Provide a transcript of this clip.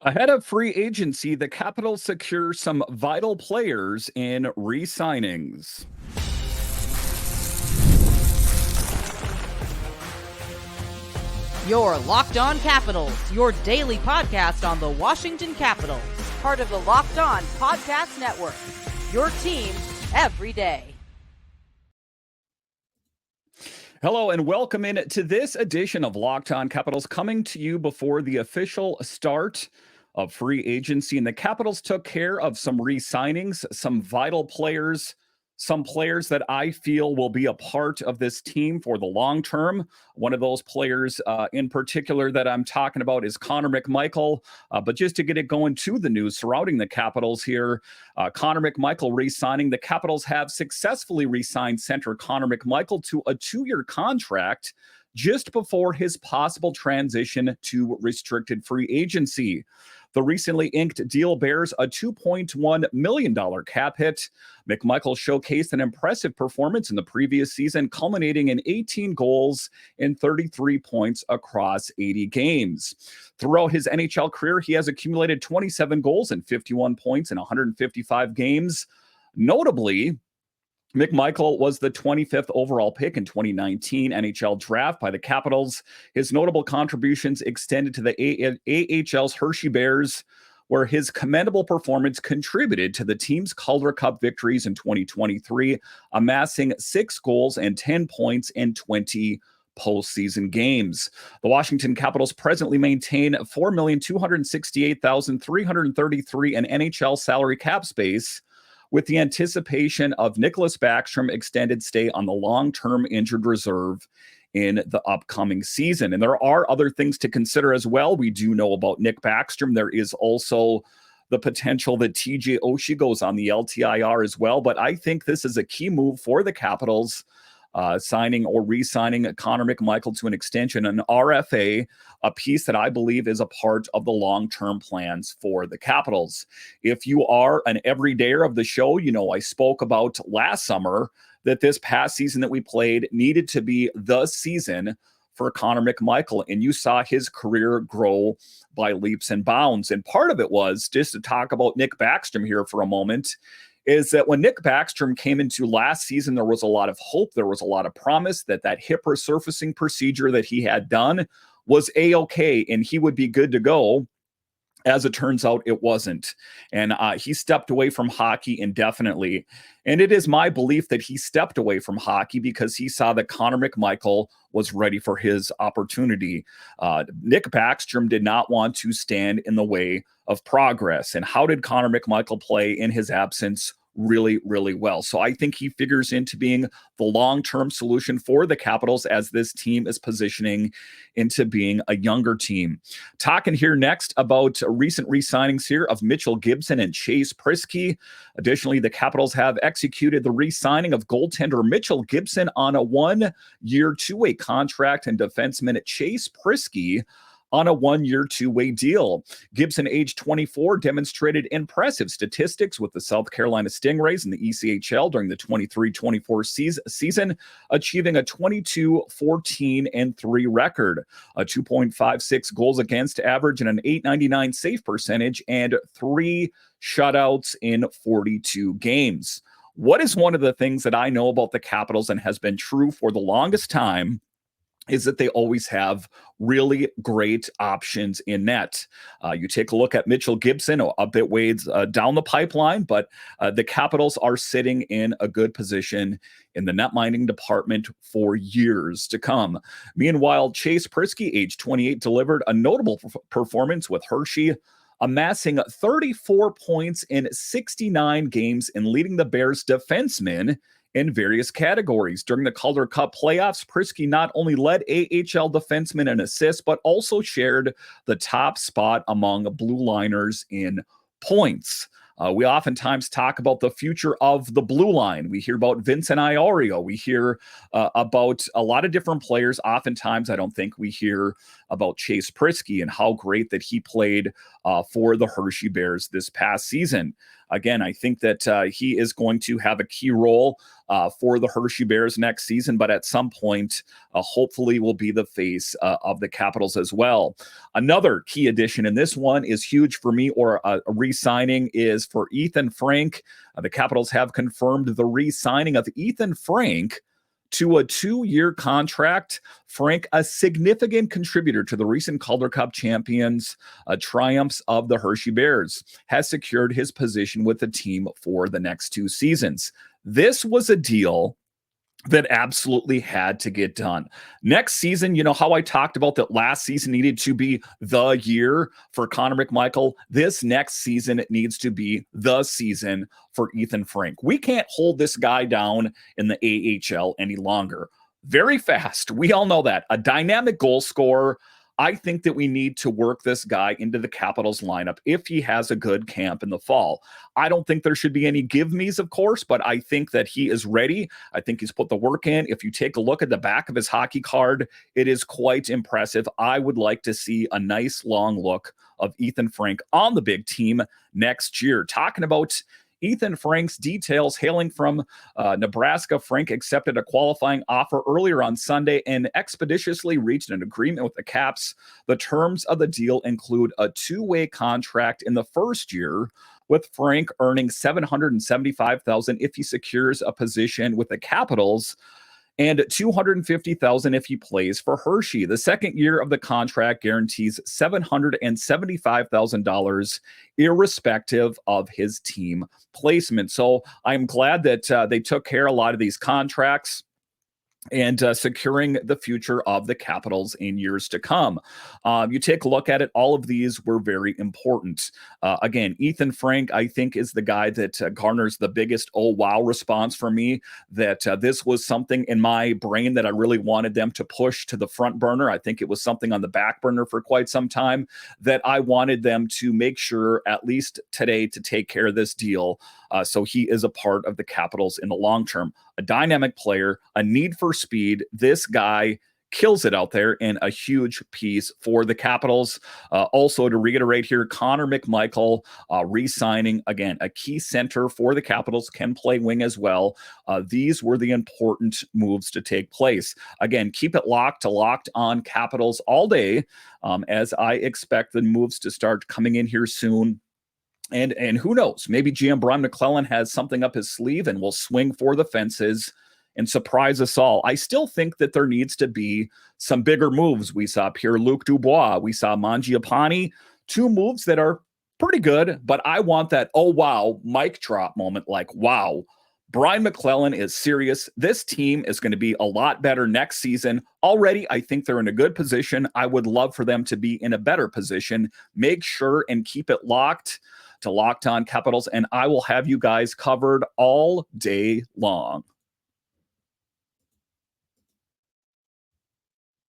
Ahead of free agency, the Capitals secure some vital players in re-signings. Your Locked On Capitals, your daily podcast on the Washington Capitals, part of the Locked On Podcast Network, your team every day. Hello and welcome in to this edition of Locked On Capitals, coming to you before the official start of free agency. And the Capitals took care of some re-signings, some vital players, some players that I feel will be a part of this team for the long term. One of those players in particular that I'm talking about is Connor McMichael. But just to get it going to the news surrounding the Capitals here, Connor McMichael re-signing. The Capitals have successfully re-signed center Connor McMichael to a 2-year contract just before his possible transition to restricted free agency. The recently inked deal bears a $2.1 million cap hit. McMichael showcased an impressive performance in the previous season, culminating in 18 goals and 33 points across 80 games. Throughout his NHL career, he has accumulated 27 goals and 51 points in 155 games. Notably, McMichael was the 25th overall pick in 2019 NHL Draft by the Capitals. His notable contributions extended to the AHL's Hershey Bears, where his commendable performance contributed to the team's Calder Cup victories in 2023, amassing 6 goals and 10 points in 20 postseason games. The Washington Capitals presently maintain $4,268,333 in NHL salary cap space, with the anticipation of Nicklas Backstrom extended stay on the long-term injured reserve in the upcoming season. And there are other things to consider as well. We do know about Nick Backstrom. There is also the potential that TJ Oshie goes on the LTIR as well. But I think this is a key move for the Capitals, signing or re-signing Connor McMichael to an extension, an RFA, a piece that I believe is a part of the long-term plans for the Capitals. If you are an everydayer of the show, you know I spoke about last summer that this past season that we played needed to be the season for Connor McMichael, and you saw his career grow by leaps and bounds. And part of it was, just to talk about Nick Backstrom here for a moment, is that when Nick Backstrom came into last season, there was a lot of hope. There was a lot of promise that hip resurfacing procedure that he had done was A-okay and he would be good to go. As it turns out, it wasn't. And he stepped away from hockey indefinitely. And it is my belief that he stepped away from hockey because he saw that Connor McMichael was ready for his opportunity. Nick Backstrom did not want to stand in the way of progress. And how did Connor McMichael play in his absence? Really, really well. So I think he figures into being the long-term solution for the Capitals as this team is positioning into being a younger team. Talking here next about recent re-signings here of Mitchell Gibson and Chase Priskie. Additionally, the Capitals have executed the re-signing of goaltender Mitchell Gibson on a 1-year, 2-way contract, and defenseman Chase Priskie on a 1-year, 2-way deal. Gibson, age 24, demonstrated impressive statistics with the South Carolina Stingrays in the ECHL during the 23-24 season, achieving a 22-14-3 record, a 2.56 goals against average, and an .899 save percentage, and 3 shutouts in 42 games. What is one of the things that I know about the Capitals and has been true for the longest time is that they always have really great options in net. You take a look at Mitchell Gibson, a bit ways down the pipeline, but the Capitals are sitting in a good position in the net minding department for years to come. Meanwhile, Chase Priskie, age 28, delivered a notable performance with Hershey, amassing 34 points in 69 games and leading the Bears defensemen in various categories. During the Calder Cup playoffs, Priskie not only led AHL defensemen in assists, but also shared the top spot among blue liners in points. We oftentimes talk about the future of the blue line. We hear about Vincent Iorio. We hear about a lot of different players. Oftentimes, I don't think we hear about Chase Priskie and how great that he played for the Hershey Bears this past season. again, I think that he is going to have a key role for the Hershey Bears next season, but at some point, hopefully will be the face of the Capitals as well. Another key addition, and this one is huge for me, or a re-signing, is for Ethen Frank. The Capitals have confirmed the re-signing of Ethen Frank to a 2-year contract. Frank, a significant contributor to the recent Calder Cup champions triumphs of the Hershey Bears, has secured his position with the team for the next 2 seasons. This was a deal that absolutely had to get done. Next season, you know how I talked about that last season needed to be the year for Connor McMichael? This next season, it needs to be the season for Ethen Frank. We can't hold this guy down in the AHL any longer. Very fast. We all know that. A dynamic goal scorer. I think that we need to work this guy into the Capitals lineup if he has a good camp in the fall. I don't think there should be any give-me's, of course, but I think that he is ready. I think he's put the work in. If you take a look at the back of his hockey card, it is quite impressive. I would like to see a nice long look of Ethen Frank on the big team next year. Talking about Ethen Frank's details, hailing from Nebraska, Frank accepted a qualifying offer earlier on Sunday and expeditiously reached an agreement with the Caps. The terms of the deal include a 2-way contract in the first year, with Frank earning $775,000 if he secures a position with the Capitals, and $250,000 if he plays for Hershey. The second year of the contract guarantees $775,000 irrespective of his team placement. So I'm glad that they took care of a lot of these contracts and securing the future of the Capitals in years to come. You take a look at it, all of these were very important. Again, Ethen Frank, I think, is the guy that garners the biggest oh wow response for me, that this was something in my brain that I really wanted them to push to the front burner. I think it was something on the back burner for quite some time that I wanted them to make sure, at least today, to take care of this deal. So he is a part of the Capitals in the long term. A dynamic player, a need for speed. This guy kills it out there, and a huge piece for the Capitals. Also, to reiterate here, Connor McMichael re-signing, again, a key center for the Capitals, can play wing as well. These were the important moves to take place. Again, keep it locked to Locked On Capitals all day, as I expect the moves to start coming in here soon. And who knows, maybe GM Brian McClellan has something up his sleeve and will swing for the fences and surprise us all. I still think that there needs to be some bigger moves. We saw Pierre-Luc Dubois. We saw Mangiapane. 2 moves that are pretty good, but I want that, oh, wow, mic drop moment. Like, wow, Brian McClellan is serious. This team is going to be a lot better next season. Already, I think they're in a good position. I would love for them to be in a better position. Make sure and keep it locked to Locked On Capitals, and I will have you guys covered all day long.